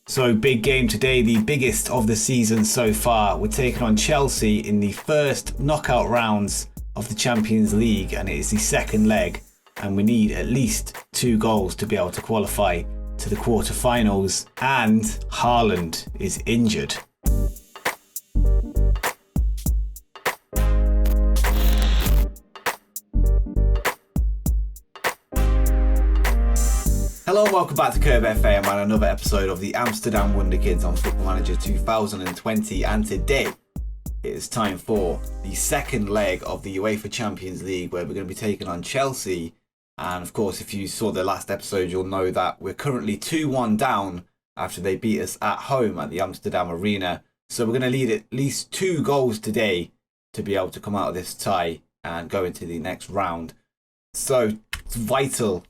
So big game today, the biggest of the season so far. We're taking on Chelsea in the first knockout rounds of the Champions League, and it is the second leg, and we need at least 2 goals to be able to qualify to the quarterfinals, and Haaland is injured. Hello and welcome back to Curve FM and another episode of the Amsterdam Wonderkids on Football Manager 2020, and today it is time for the second leg of the UEFA Champions League, where we're going to be taking on Chelsea. And of course, if you saw the last episode, you'll know that we're currently 2-1 down after they beat us at home at the Amsterdam Arena. So we're going to need at least 2 goals today to be able to come out of this tie and go into the next round. So it's vital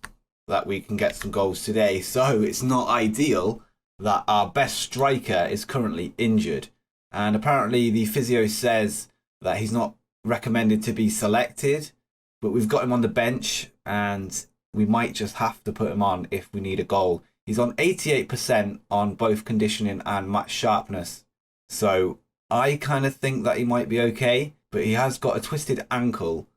that we can get some goals today. So it's not ideal that our best striker is currently injured. And apparently the physio says that he's not recommended to be selected, but we've got him on the bench and we might just have to put him on if we need a goal. He's on 88% on both conditioning and match sharpness. So I kind of think that he might be okay, but he has got a twisted ankle.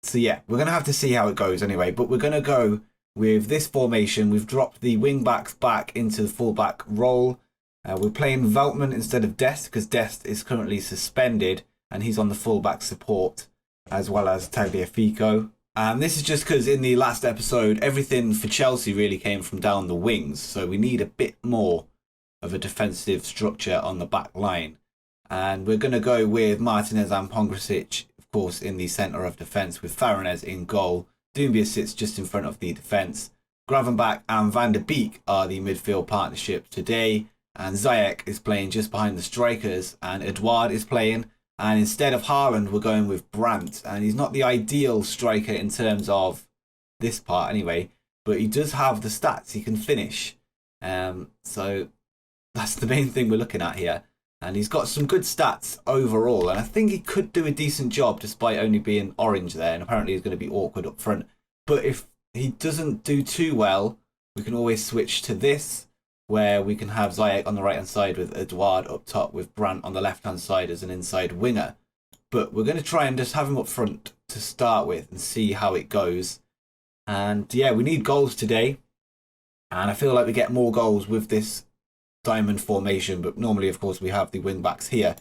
So yeah, we're going to have to see how it goes anyway, but we're going to go with this formation. We've dropped the wing backs back into the fullback role. We're playing Veltman instead of Dest because Dest is currently suspended and he's on the fullback support, as well as Tagliafico. And this is just because in the last episode, everything for Chelsea really came from down the wings. So we need a bit more of a defensive structure on the back line. And we're going to go with Martinez and Pongrasic, of course, in the centre of defence, with Feyenoord in goal. Doumbia sits just in front of the defence. Gravenbach and Van der Beek are the midfield partnership today. And Ziyech is playing just behind the strikers. And Edouard is playing. And instead of Haaland, we're going with Brandt. And he's not the ideal striker in terms of this part anyway. But he does have the stats. He can finish. So that's the main thing we're looking at here. And he's got some good stats overall. And I think he could do a decent job despite only being orange there. And apparently he's going to be awkward up front. But if he doesn't do too well, we can always switch to this, where we can have Ziyech on the right-hand side with Edouard up top, with Brandt on the left-hand side as an inside winger. But we're going to try and just have him up front to start with and see how it goes. And yeah, we need goals today. And I feel like we get more goals with this diamond formation, but normally of course we have the wing backs here,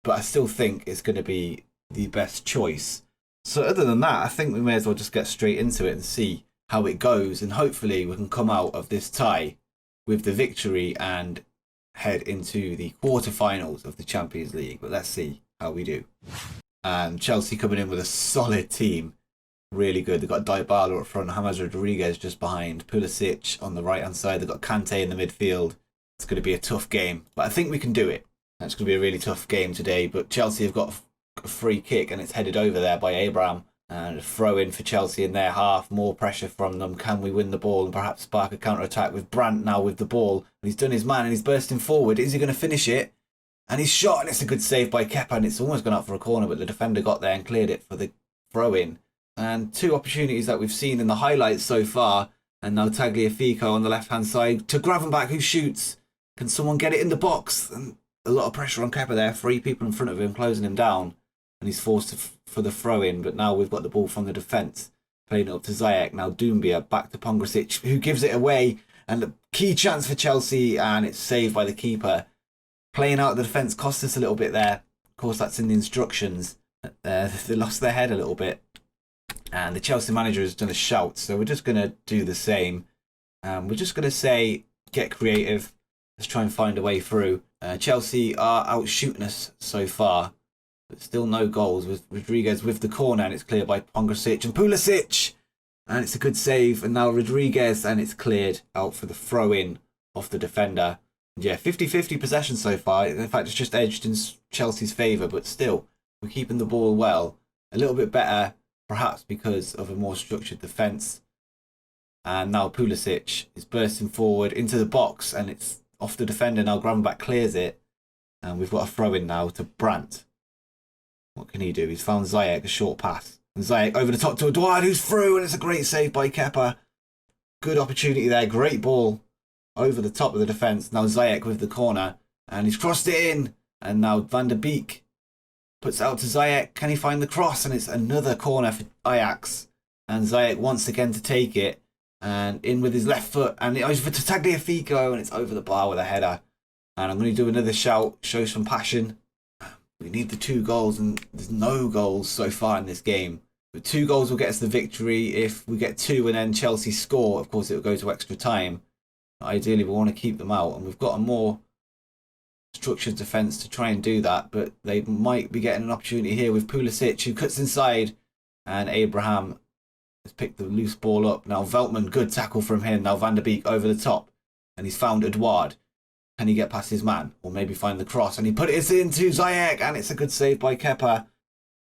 but I still think it's going to be the best choice. So other than that, I think we may as well just get straight into it and see how it goes, and hopefully we can come out of this tie with the victory and head into the quarterfinals of the Champions League. But let's see how we do. And Chelsea coming in with a solid team, really good. They've got Dybala up front, James Rodriguez just behind, Pulisic on the right hand side, they've got Kante in the midfield. It's going to be a tough game, but I think we can do it. It's going to be a really tough game today, but Chelsea have got a free kick and it's headed over there by Abraham, and a throw in for Chelsea in their half. More pressure from them. Can we win the ball and perhaps spark a counter-attack with Brandt now with the ball? And he's done his man and he's bursting forward. Is he going to finish it? And he's shot, and it's a good save by Kepa, and it's almost gone out for a corner, but the defender got there and cleared it for the throw in. And 2 opportunities that we've seen in the highlights so far, and now Tagliafico on the left-hand side to Gravenbach, who shoots. Can someone get it in the box? And a lot of pressure on Kepa there. 3 people in front of him closing him down. And he's forced for the throw-in. But now we've got the ball from the defence. Playing it up to Ziyech. Now Doumbia back to Pongrasic, who gives it away. And a key chance for Chelsea. And it's saved by the keeper. Playing out the defence cost us a little bit there. Of course, that's in the instructions. They lost their head a little bit. And the Chelsea manager has done a shout. So we're just going to do the same. We're just going to say, get creative. Let's try and find a way through. Chelsea are out shooting us so far, but still no goals, with Rodriguez with the corner, and it's cleared by Pongrasic and Pulisic, and it's a good save. And now Rodriguez, and it's cleared out for the throw-in off the defender. And yeah, 50-50 possession so far. In fact, it's just edged in Chelsea's favour, but still, we're keeping the ball well. A little bit better, perhaps because of a more structured defence. And now Pulisic is bursting forward into the box, and it's off the defender now. Gravenbach clears it, and we've got a throw in now to Brandt. What can he do? He's found Ziyech, a short pass. And Ziyech over the top to Edouard, who's through, and it's a great save by Kepa. Good opportunity there, great ball over the top of the defence. Now Ziyech with the corner, and he's crossed it in. And now Van der Beek puts it out to Ziyech. Can he find the cross? And it's another corner for Ajax. And Ziyech once again to take it. And in with his left foot. And it's for Tagliafico. And it's over the bar with a header. And I'm going to do another shout. Show some passion. We need the 2 goals. And there's no goals so far in this game. But 2 goals will get us the victory. If we get 2 and then Chelsea score, of course it will go to extra time. Ideally we want to keep them out. And we've got a more structured defence to try and do that, but they might be getting an opportunity here with Pulisic, who cuts inside, and Abraham has picked the loose ball up. Now Veltman, good tackle from him. Now Van der Beek over the top, and he's found Edouard. Can he get past his man, or maybe find the cross? And he put it into Ziyech, and it's a good save by Kepa.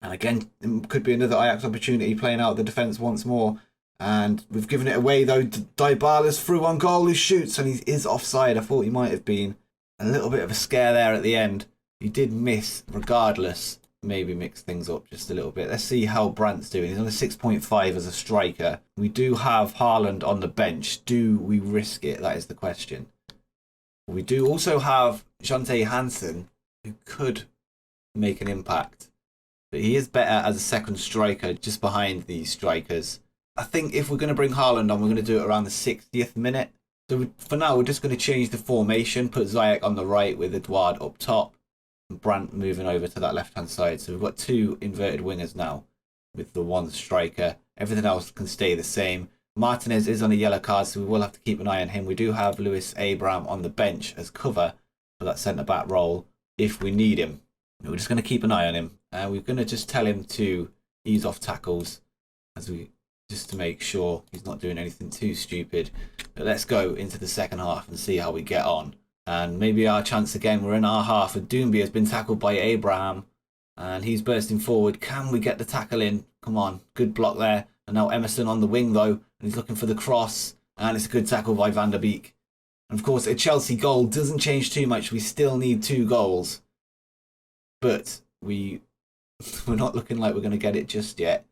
And again, it could be another Ajax opportunity, playing out the defence once more. And we've given it away though. Dybala's through on goal, who shoots, and he is offside. I thought he might have been. A little bit of a scare there at the end. He did miss regardless. Maybe mix things up just a little bit. Let's see how Brandt's doing. He's on a 6.5 as a striker. We do have Haaland on the bench. Do we risk it? That is the question. We do also have Jante Hansen, who could make an impact. But he is better as a second striker, just behind these strikers. I think if we're going to bring Haaland on, we're going to do it around the 60th minute. So for now, we're just going to change the formation, put Ziyech on the right with Edouard up top, and Brandt moving over to that left-hand side. So we've got 2 inverted wingers now with the 1 striker. Everything else can stay the same. Martinez is on a yellow card, so we will have to keep an eye on him. We do have Lewis Abraham on the bench as cover for that centre-back role if we need him. We're just going to keep an eye on him. We're going to just tell him to ease off tackles just to make sure he's not doing anything too stupid. But let's go into the second half and see how we get on. And maybe our chance again. We're in our half, and Doumbia has been tackled by Abraham, and he's bursting forward. Can we get the tackle in? Come on, good block there. And now Emerson on the wing though, and he's looking for the cross, and it's a good tackle by Van der Beek. And of course, a Chelsea goal doesn't change too much. We still need 2 goals, but we're not looking like we're going to get it just yet.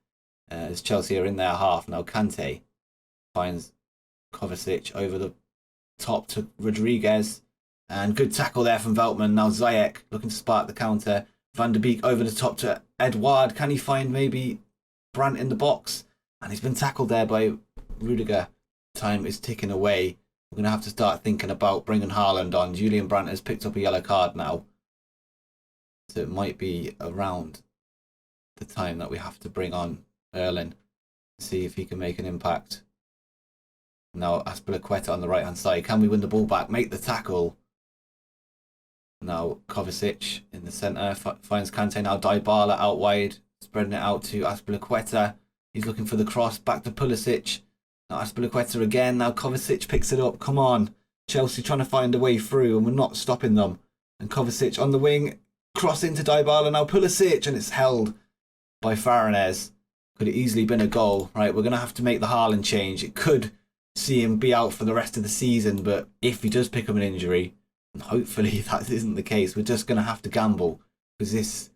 As Chelsea are in their half now. Kante finds Kovacic over the top to Rodriguez, and good tackle there from Veltman. Now Ziyech looking to spark the counter. Van der Beek over the top to Edouard. Can he find maybe Brandt in the box? And he's been tackled there by Rudiger. Time is ticking away. We're going to have to start thinking about bringing Haaland on. Julian Brandt has picked up a yellow card now, so it might be around the time that we have to bring on Erling, see if he can make an impact. Now Azpilicueta on the right hand side. Can we win the ball back? Make the tackle. Now Kovacic in the centre finds Kante. Now Dybala out wide, spreading it out to Azpilicueta. He's looking for the cross back to Pulisic. Now Azpilicueta again. Now Kovacic picks it up. Come on, Chelsea trying to find a way through, and we're not stopping them. And Kovacic on the wing, cross into Dybala. Now Pulisic, and it's held by Feyenoord. Could have easily been a goal. Right, we're going to have to make the Haaland change. It could see him be out for the rest of the season, but if he does pick up an injury, and hopefully that isn't the case, we're just going to have to gamble, because this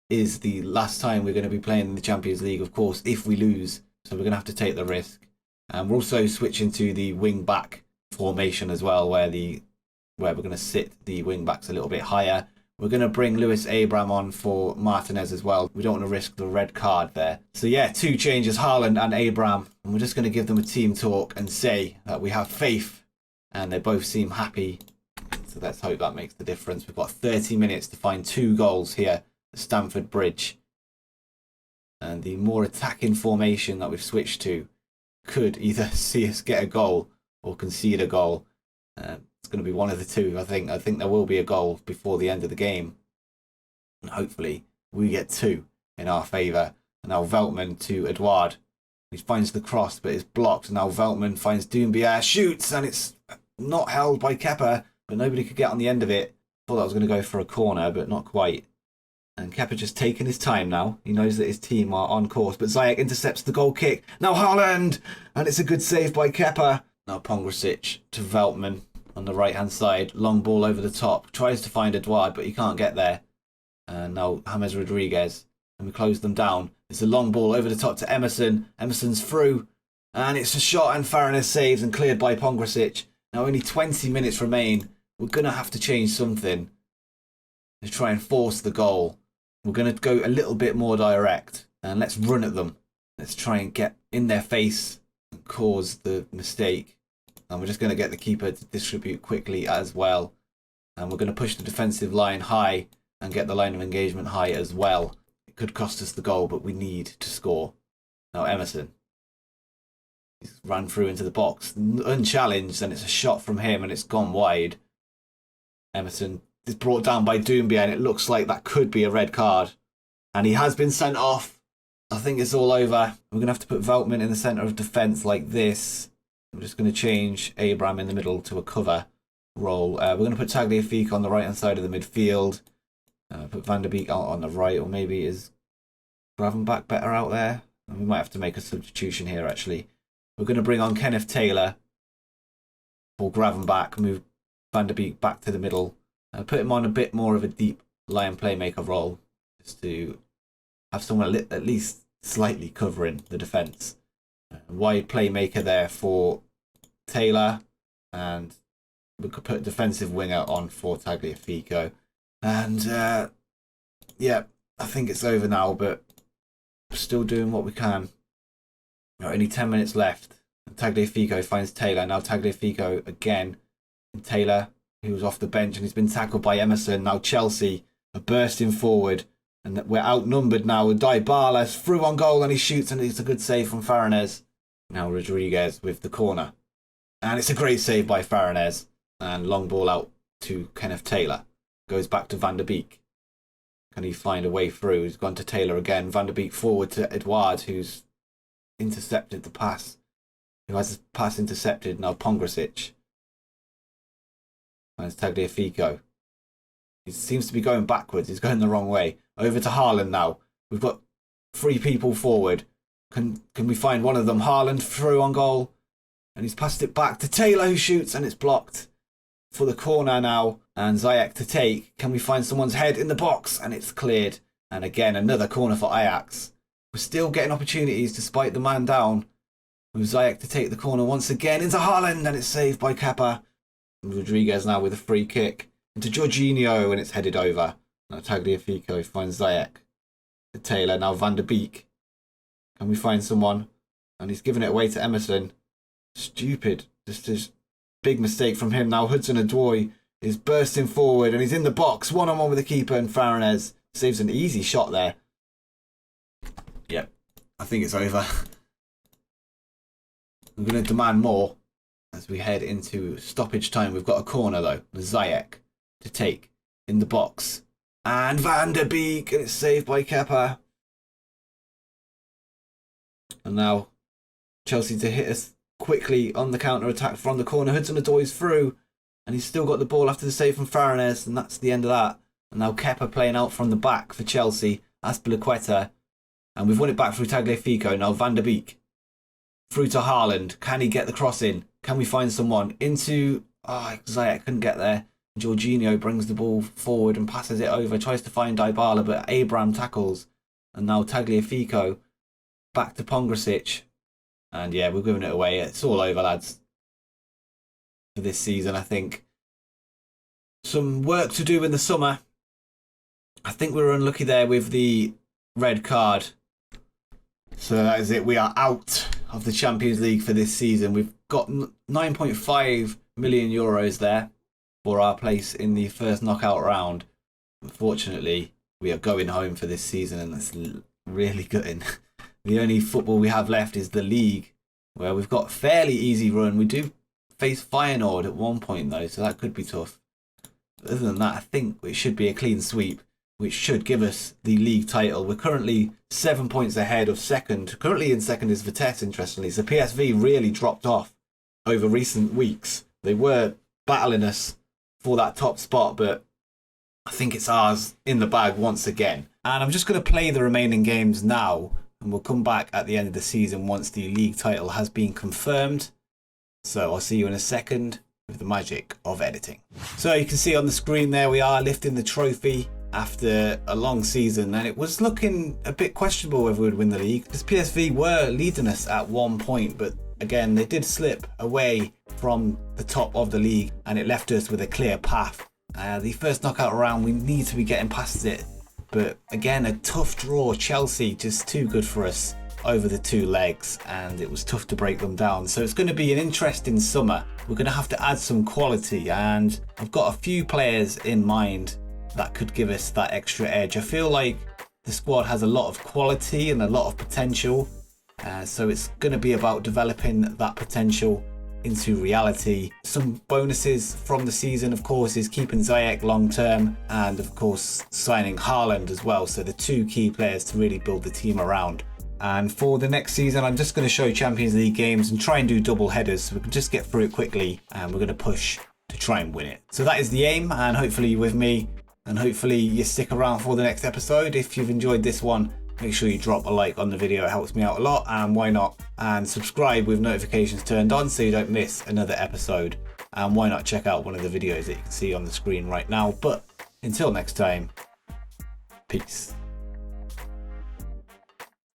is the last time we're going to be playing in the Champions League, of course, if we lose. So we're going to have to take the risk. And we're also switching to the wing-back formation as well, where we're going to sit the wing-backs a little bit higher. We're going to bring Lewis Abraham on for Martinez as well. We don't want to risk the red card there. So yeah, 2 changes, Haaland and Abraham. And we're just going to give them a team talk and say that we have faith. And they both seem happy. So let's hope that makes the difference. We've got 30 minutes to find 2 goals here at Stamford Bridge. And the more attacking formation that we've switched to could either see us get a goal or concede a goal. It's going to be one of the two, I think. I think there will be a goal before the end of the game. And hopefully we get 2 in our favour. And now Veltman to Edouard. He finds the cross, but it's blocked. Now Veltman finds Doumbia, shoots, and it's not held by Kepa, but nobody could get on the end of it. Thought that was going to go for a corner, but not quite. And Kepa just taking his time now. He knows that his team are on course, but Ziyech intercepts the goal kick. Now Haaland! And it's a good save by Kepa. Now Pongrasic to Veltman on the right-hand side. Long ball over the top. Tries to find Edouard, but he can't get there. And now James Rodriguez. And we close them down. It's a long ball over the top to Emerson. Emerson's through. And it's a shot, and Feyenoord saves and cleared by Pongrasic. Now only 20 minutes remain. We're going to have to change something to try and force the goal. We're going to go a little bit more direct and let's run at them. Let's try and get in their face and cause the mistake. And we're just going to get the keeper to distribute quickly as well. And we're going to push the defensive line high and get the line of engagement high as well. It could cost us the goal, but we need to score. Now Emerson. He's ran through into the box, unchallenged, and it's a shot from him and it's gone wide. Emerson is brought down by Doumbia and it looks like that could be a red card. And he has been sent off. I think it's all over. We're going to have to put Veltman in the centre of defence like this. I'm just going to change Abraham in the middle to a cover role. We're going to put Tagliafico on the right-hand side of the midfield. Put Van der Beek out on the right, or maybe is Gravenbach better out there? We might have to make a substitution here, actually. We're going to bring on Kenneth Taylor for Gravenbach, move Van der Beek back to the middle, put him on a bit more of a deep line playmaker role, just to have someone at least slightly covering the defence. Wide playmaker there for Taylor, and we could put defensive winger on for Tagliafico. And yeah, I think it's over now, but we're still doing what we can. There are only 10 minutes left. Tagliafico finds Taylor. Now Tagliafico again. And Taylor, who was off the bench and he's been tackled by Emerson. Now Chelsea are bursting forward and we're outnumbered now. Dybala's through on goal and he shoots and it's a good save from Feyenoord. Now Rodriguez with the corner. And it's a great save by Feyenoord. And long ball out to Kenneth Taylor. Goes back to Van der Beek. Can he find a way through? He's gone to Taylor again. Van der Beek forward to Edouard, who's intercepted the pass. Who has the pass intercepted. Now Pongrasic. And it's Tagliafico. He seems to be going backwards. He's going the wrong way. Over to Haaland now. We've got 3 people forward. Can we find one of them? Haaland through on goal. And he's passed it back to Taylor, who shoots and it's blocked. For the corner now, and Ziyech to take. Can we find someone's head in the box? And it's cleared. And again, another corner for Ajax. We're still getting opportunities despite the man down. With Ziyech to take the corner once again into Haaland, and it's saved by Kepa. Rodriguez now with a free kick into Jorginho, and it's headed over. Now Tagliafico finds Ziyech to Taylor. Now Van der Beek. Can we find someone? And he's given it away to Emerson. Stupid. Just big mistake from him. Now Hudson-Odoi is bursting forward and he's in the box. One-on-one with the keeper and Feyenoord saves an easy shot there. Yep, I think it's over. We're going to demand more as we head into stoppage time. We've got a corner though. Ziyech to take in the box. And Van der Beek, and it's saved by Kepa. And now Chelsea to hit us quickly on the counter-attack from the corner. Hudson-Odoi's through. And he's still got the ball after the save from Feyenoord. And that's the end of that. And now Kepa playing out from the back for Chelsea. Azpilicueta. And we've won it back through Tagliafico. Now Van der Beek. Through to Haaland. Can he get the cross in? Can we find someone? Into... Ziyech couldn't get there. Jorginho brings the ball forward and passes it over. Tries to find Dybala, but Abraham tackles. And now Tagliafico. Back to Pongrasic. And yeah, we're giving it away. It's all over, lads. For this season, I think. Some work to do in the summer. I think we were unlucky there with the red card. So that is it. We are out of the Champions League for this season. We've got 9.5 million euros there for our place in the first knockout round. Unfortunately, we are going home for this season, and that's really gutting. The only football we have left is the league, where we've got a fairly easy run. We do face Feyenoord at one point though, so that could be tough. But other than that, I think it should be a clean sweep, which should give us the league title. We're currently 7 points ahead of second. Currently in second is Vitesse, interestingly. So PSV really dropped off over recent weeks. They were battling us for that top spot, but I think it's ours in the bag once again. And I'm just going to play the remaining games now, and we'll come back at the end of the season once the league title has been confirmed. So I'll see you in a second with the magic of editing. So you can see on the screen there we are lifting the trophy after a long season, and it was looking a bit questionable whether we would win the league because PSV were leading us at one point, but again they did slip away from the top of the league, and it left us with a clear path. The first knockout round, we need to be getting past it, but again, a tough draw. Chelsea just too good for us over the 2 legs, and it was tough to break them down. So it's going to be an interesting summer. We're going to have to add some quality, and I've got a few players in mind that could give us that extra edge. I feel like the squad has a lot of quality and a lot of potential, so it's going to be about developing that potential into reality. Some bonuses from the season, of course, is keeping Ziyech long term, and of course signing Haaland as well. So the 2 key players to really build the team around. And for the next season, I'm just going to show Champions League games and try and do double headers so we can just get through it quickly, and we're going to push to try and win it. So that is the aim, and hopefully you're with me, and hopefully you stick around for the next episode. If you've enjoyed this one, make sure you drop a like on the video. It helps me out a lot, and why not? And subscribe with notifications turned on so you don't miss another episode. And why not check out one of the videos that you can see on the screen right now. But until next time, peace.